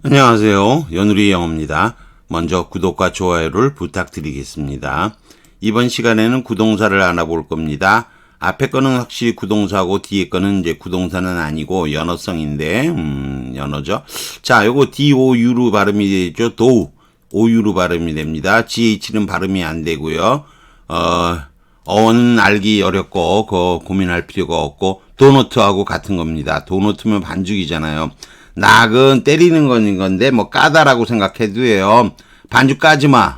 안녕하세요. 연우리 영어입니다. 먼저 구독과 좋아요를 부탁드리겠습니다. 이번 시간에는 구동사를 알아볼 겁니다. 앞에 거는 확실히 구동사고 뒤에 거는 이제 구동사는 아니고 연어성인데 연어죠. 자, 요거 DOU로 발음이 되죠. 도우. OU로 발음이 됩니다. GH는 발음이 안 되고요. 어는 알기 어렵고 고민할 필요가 없고 도너트하고 같은 겁니다. 도너트면 반죽이잖아요. 낙은 때리는 건데 뭐 까다라고 생각해도 돼요. 반죽 까지마.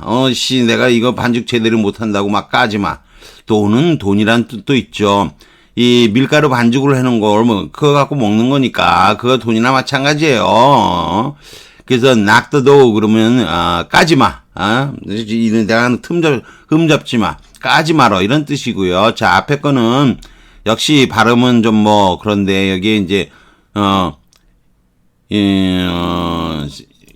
내가 이거 반죽 제대로 못한다고 막 까지마. 돈은 돈이란 뜻도 있죠. 이 밀가루 반죽을 해놓은 걸 뭐 그거 갖고 먹는 거니까 그거 돈이나 마찬가지예요. 그래서 knock the door 그러면 까지마. 내가 흠잡지마. 까지 말어 이런 뜻이고요. 자, 앞에 거는 역시 발음은 좀 뭐 그런데 여기에 이제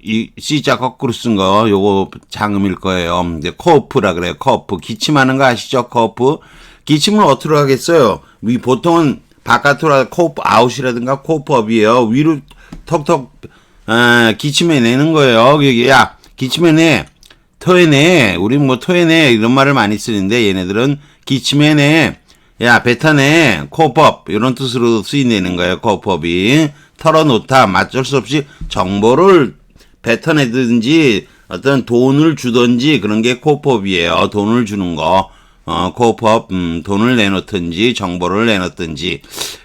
이 C자 거꾸로 쓴 거 요거 장음일 거예요. 이제 코어프라 그래요. 코어프. 기침하는 거 아시죠? 코어프. 기침을 어떻게 하겠어요? 보통은 바깥으로 코어프 아웃이라든가 코어프 업이에요. 위로 턱턱 기침해내는 거예요. 야 기침해내. 토해내. 우린 뭐 토해내 이런 말을 많이 쓰는데 얘네들은 기침해내. 야 뱉어내. 코어법 이런 뜻으로 쓰이는 거예요. 코어법이. 털어놓다. 어쩔 수 없이 정보를 뱉어내든지 어떤 돈을 주든지 그런 게 코어법이에요. 돈을 주는 거. 코어법. 돈을 내놓든지 정보를 내놓든지.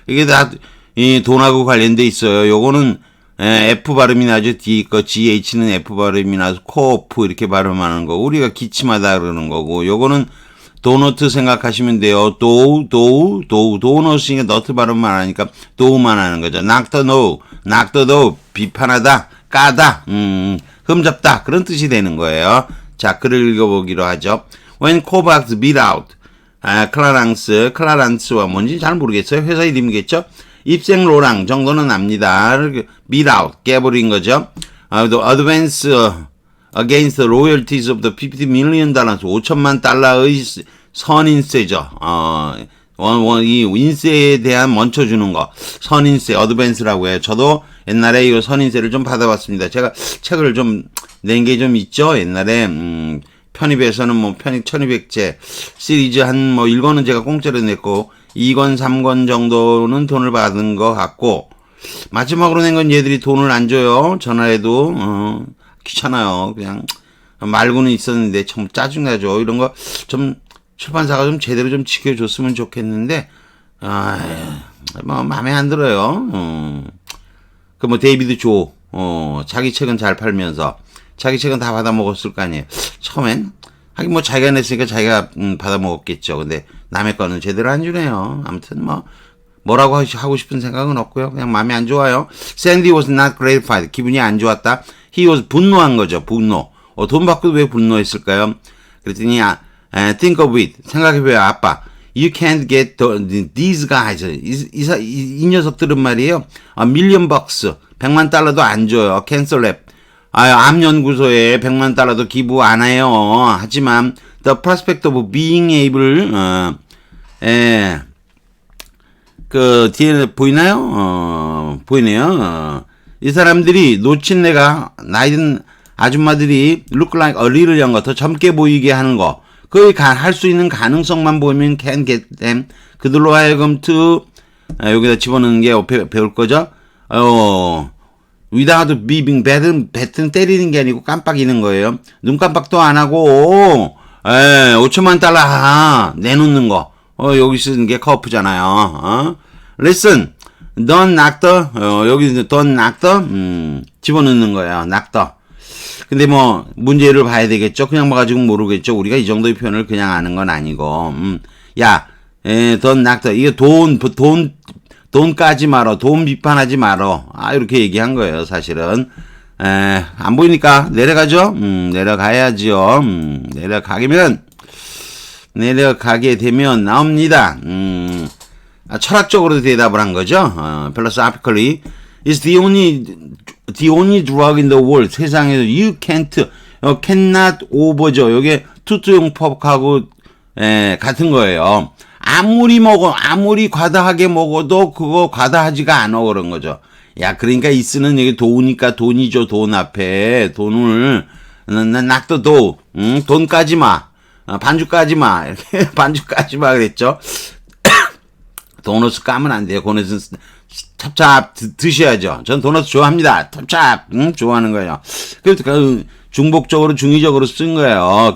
이게 다 이 돈하고 관련돼 있어요. 요거는 F 발음이 나죠. D 거 GH는 F 발음이 나서 코어프 이렇게 발음하는 거. 우리가 기침하다 그러는 거고. 요거는 도너트 생각하시면 돼요. 도너스니까 너트 발음만 하니까 도우만 하는 거죠. knock the door, 비판하다, 까다, 흠잡다 그런 뜻이 되는 거예요. 자, 글을 읽어보기로 하죠. When Kovacs beat out, 클라란스와 뭔지 잘 모르겠어요. 회사 이름이겠죠. 입생 로랑 정도는 압니다. beat out, 깨버린 거죠. The advance against the royalties of the $50 million, 5천만 달러의 선인세죠. 이 인세에 대한 먼저 주는 거. 선인세, 어드밴스라고 해요. 저도 옛날에 이 선인세를 좀 받아봤습니다. 제가 책을 좀 낸 게 좀 있죠. 옛날에, 편입에서는 뭐 편입 1200제 시리즈 한 뭐 1권은 제가 공짜로 냈고, 2권, 3권 정도는 돈을 받은 것 같고, 마지막으로 낸 건 얘들이 돈을 안 줘요. 전화해도, 귀찮아요. 그냥, 말고는 있었는데, 참 짜증나죠. 이런 거, 좀, 출판사가 좀 제대로 좀 지켜줬으면 좋겠는데, 뭐, 마음에 안 들어요. 데이비드 조, 자기 책은 잘 팔면서, 자기 책은 다 받아먹었을 거 아니에요. 처음엔, 하긴 뭐 자기가 냈으니까 자기가 받아먹었겠죠. 근데 남의 거는 제대로 안 주네요. 아무튼 뭐라고 하고 싶은 생각은 없고요. 그냥 마음이 안 좋아요. Sandy was not gratified. 기분이 안 좋았다. He was 분노한 거죠. 분노. 돈 받고 왜 분노했을까요? 그랬더니 think of it. 생각해봐요. 아빠. You can't get these guys. 이 녀석들은 말이에요. million bucks. 100만 달러도 안 줘요. cancel lab. 암연구소에 100만 달러도 기부 안 해요. 하지만 the prospect of being able 그 뒤에 보이나요? 보이네요. 이 사람들이 놓친 내가 나이든 아줌마들이 look like a little younger 더 젊게 보이게 하는 거. 그걸 할 수 있는 가능성만 보이면 can get them. 그들로 하여금 to 여기다 집어넣는 게 배울 거죠. without being 뱉은 때리는 게 아니고 깜빡이는 거예요. 눈 깜빡도 안 하고 5천만 달러 내놓는 거. 여기 쓰는 게 커프잖아요. listen, don't knock the 여기 don't knock the 집어넣는 거예요. knock the. 근데 뭐 문제를 봐야 되겠죠. 그냥 봐가지고 모르겠죠. 우리가 이 정도의 표현을 그냥 아는 건 아니고. 야, don't knock the. 이게 돈 까지 말어. 돈 비판하지 말어. 이렇게 얘기한 거예요, 사실은. 안 보이니까 내려가죠? 내려가야지요. 내려가게 되면 나옵니다. 철학적으로 대답을 한 거죠. philosophically, it's the only drug in the world. 세상에서 you cannot over죠. 요게 투투용법하고, 같은 거예요. 아무리 과다하게 먹어도 그거 과다하지가 않아 그런 거죠. 야, 그러니까 이 쓰는 여기 도우니까 돈이죠. 돈 앞에. 돈을, 낙도 도, 돈 까지 마. 반죽 까지 마. 이렇게 반죽 까지 마 그랬죠. 도넛 까면 안 돼요. 도넛은 찹찹 드셔야죠. 전 도넛 좋아합니다. 찹찹, 좋아하는 거예요. 그래서 중복적으로, 중의적으로 쓴 거예요.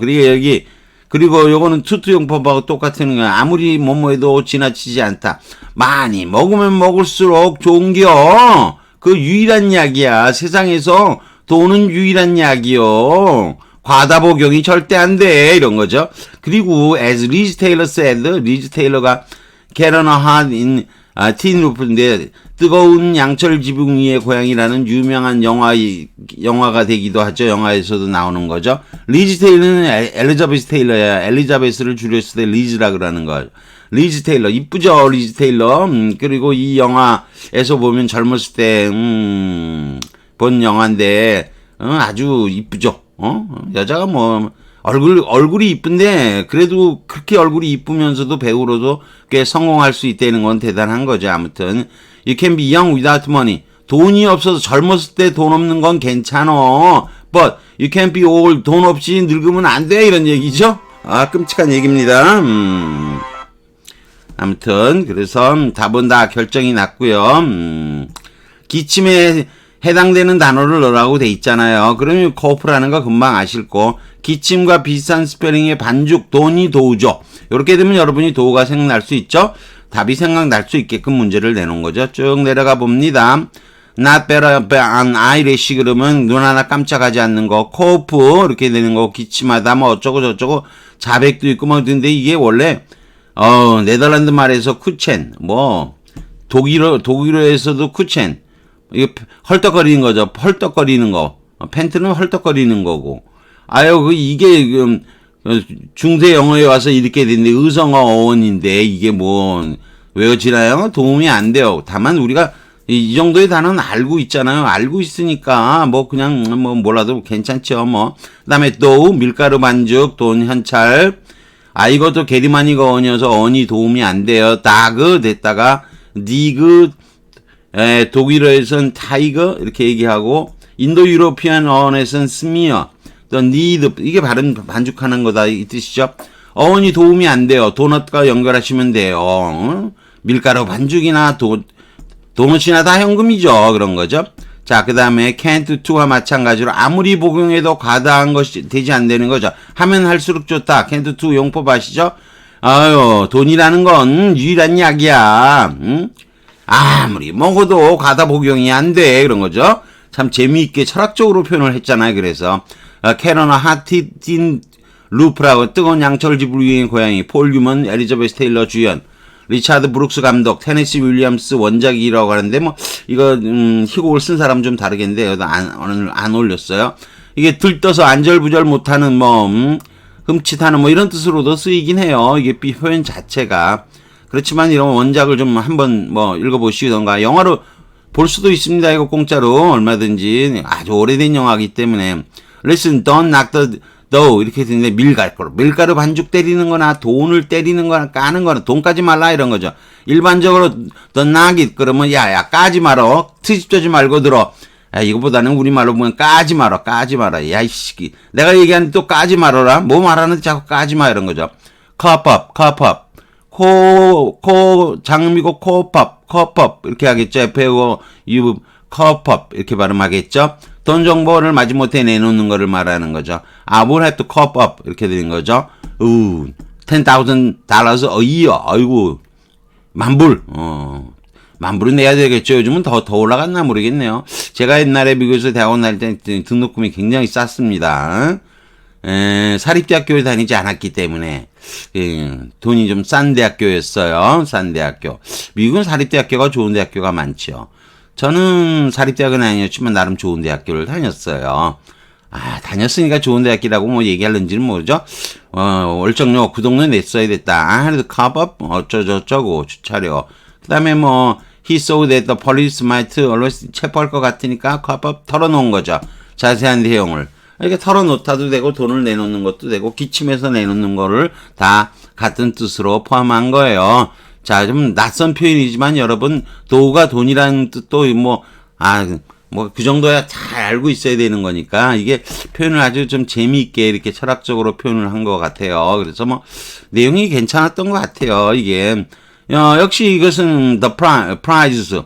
그리고 요거는 투투용법하고 똑같은 거야. 아무리 뭐해도 지나치지 않다. 많이 먹으면 먹을수록 좋은겨. 그 유일한 약이야. 세상에서 돈은 유일한 약이요. 과다 복용이 절대 안 돼. 이런 거죠. 그리고 as Liz Taylor said, 리즈 테일러가 Get on a hot in 틴 루프인데 뜨거운 양철 지붕 위의 고양이라는 유명한 영화가 되기도 하죠. 영화에서도 나오는 거죠. 리즈 테일러는 엘리자베스 테일러야. 엘리자베스를 줄였을 때 리즈라 그러는 거. 리즈 테일러 이쁘죠. 리즈 테일러. 그리고 이 영화에서 보면 젊었을 때 본 영화인데 아주 이쁘죠. 여자가 뭐 얼굴이 이쁜데 그래도 그렇게 얼굴이 이쁘면서도 배우로도 꽤 성공할 수 있다는 건 대단한 거죠. 아무튼 You can be young without money. 돈이 없어서 젊었을 때 돈 없는 건 괜찮어. But you can't be old. 돈 없이 늙으면 안 돼. 이런 얘기죠. 아, 끔찍한 얘기입니다. 아무튼 그래서 답은 다 결정이 났고요. 기침에 해당되는 단어를 넣으라고 돼 있잖아요. 그러면 코프라는 거 금방 아실 거. 기침과 비슷한 스페링의 반죽, 돈이 도우죠. 이렇게 되면 여러분이 도우가 생각날 수 있죠. 답이 생각날 수 있게끔 문제를 내놓은 거죠. 쭉 내려가 봅니다. Not better an eyelash 그러면 눈 하나 깜짝하지 않는 거. 코프 이렇게 되는 거. 기침하다 뭐 어쩌고 저쩌고 자백도 있고 뭐 근데 이게 원래 네덜란드 말에서 쿠첸 뭐 독일어에서도 쿠첸 이거 헐떡거리는 거죠. 헐떡거리는 거. 팬트는 헐떡거리는 거고. 이게 중세 영어에 와서 이렇게 됐는데 의성어 어원인데 이게 뭐 외워지나요? 도움이 안 돼요. 다만 우리가 이 정도의 단어는 알고 있잖아요. 알고 있으니까 뭐 그냥 뭐 몰라도 괜찮죠. 뭐 그다음에 또 밀가루 반죽, 돈 현찰. 이것도 게리마닉 어원이어서 어원이 도움이 안 돼요. 다그 됐다가 니그 독일어에서는 타이거 이렇게 얘기하고 인도 유로피안 어원에서는 스미어 또 니드 이게 발음 반죽하는 거다 이 뜻이죠. 어원이 도움이 안 돼요. 도넛과 연결하시면 돼요. 밀가루 반죽이나 도넛이나 다 현금이죠. 그런 거죠. 자, 그 다음에 can't to와 마찬가지로 아무리 복용해도 과다한 것이 되지 않는 거죠. 하면 할수록 좋다. can't to 용법 아시죠? 돈이라는 건 유일한 약이야. 아무리 먹어도 과다 복용이 안 돼. 그런 거죠. 참 재미있게 철학적으로 표현을 했잖아요. 그래서 캐러나 하티딘 루프라고 뜨거운 양철 지붕 위의 고양이 폴 뉴먼 엘리자베스 테일러 주연 리차드 브룩스 감독 테네시 윌리엄스 원작이라고 하는데 뭐 이거 희곡을 쓴 사람 좀 다르겠는데 여기다 안 올렸어요. 이게 들떠서 안절부절 못하는 뭐 흠칫하는 뭐 이런 뜻으로도 쓰이긴 해요. 이게 표현 자체가 그렇지만 이런 원작을 좀 한번 뭐 읽어보시던가 영화로 볼 수도 있습니다. 이거 공짜로 얼마든지 아주 오래된 영화이기 때문에 Listen, don't knock the door 이렇게 되는데 밀가루 반죽 때리는 거나 돈을 때리는 거나 까는 거나 돈 까지 말라 이런 거죠. 일반적으로 the knock it 그러면 야 까지 말어 트집져지 말고 들어. 이거보다는 우리말로 보면 까지 말어 야 이씨 내가 얘기하는데 또 까지 말어라 뭐 말하는데 자꾸 까지 마 이런 거죠. 컵업 코 장미고 컵업 이렇게 하겠죠. F-O U 컵업 이렇게 발음하겠죠. 돈 정보를 마지못해 내놓는 거를 말하는 거죠. will have to cough up 이렇게 되는 거죠. $10,000 a year. 아이고 만불. 만불은 내야 되겠죠. 요즘은 더 올라갔나 모르겠네요. 제가 옛날에 미국에서 대학원 다닐 때 등록금이 굉장히 쌌습니다. 사립대학교에 다니지 않았기 때문에 돈이 좀 싼 대학교였어요. 싼 대학교. 미국은 사립대학교가 좋은 대학교가 많죠. 저는 사립대학은 아니었지만 나름 좋은 대학교를 다녔어요. 다녔으니까 좋은 대학교라고 뭐 얘기할는지는 모르죠. 월정료 그 동네 냈어야 됐다. 그래도 컵업 어쩌고저쩌고 주차료. 그 다음에 뭐 he saw that the police might always 체포할 것 같으니까 컵업 털어놓은 거죠. 자세한 내용을. 이렇게 털어놓다도 되고 돈을 내놓는 것도 되고 기침해서 내놓는 거를 다 같은 뜻으로 포함한 거예요. 자, 좀 낯선 표현이지만 여러분 도우가 돈이라는 뜻도 뭐 뭐 그 정도야 잘 알고 있어야 되는 거니까 이게 표현을 아주 좀 재미있게 이렇게 철학적으로 표현을 한 것 같아요. 그래서 뭐 내용이 괜찮았던 것 같아요. 이게 역시 이것은 the prize.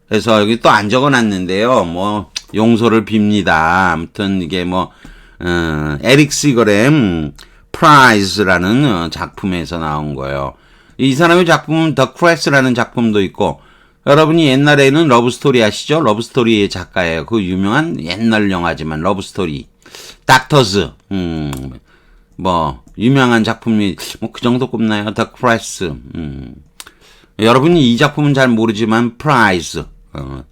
그래서 여기 또 안 적어놨는데요. 뭐 용서를 빕니다. 아무튼 이게 뭐 에릭 시거의 prize라는 작품에서 나온 거예요. 이 사람의 작품은 The Crash라는 작품도 있고, 여러분이 옛날에는 러브스토리 아시죠? 러브스토리의 작가예요. 그 유명한 옛날 영화지만 러브스토리. 닥터즈. 뭐 유명한 작품이 뭐 그 정도 꼽나요? The Crash. 여러분이 이 작품은 잘 모르지만 프라이즈.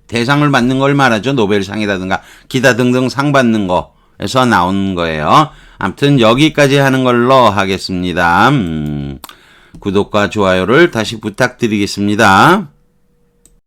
대상을 받는 걸 말하죠. 노벨상이라든가 기타 등등 상 받는 거에서 나온 거예요. 아무튼 여기까지 하는 걸로 하겠습니다. 구독과 좋아요를 다시 부탁드리겠습니다.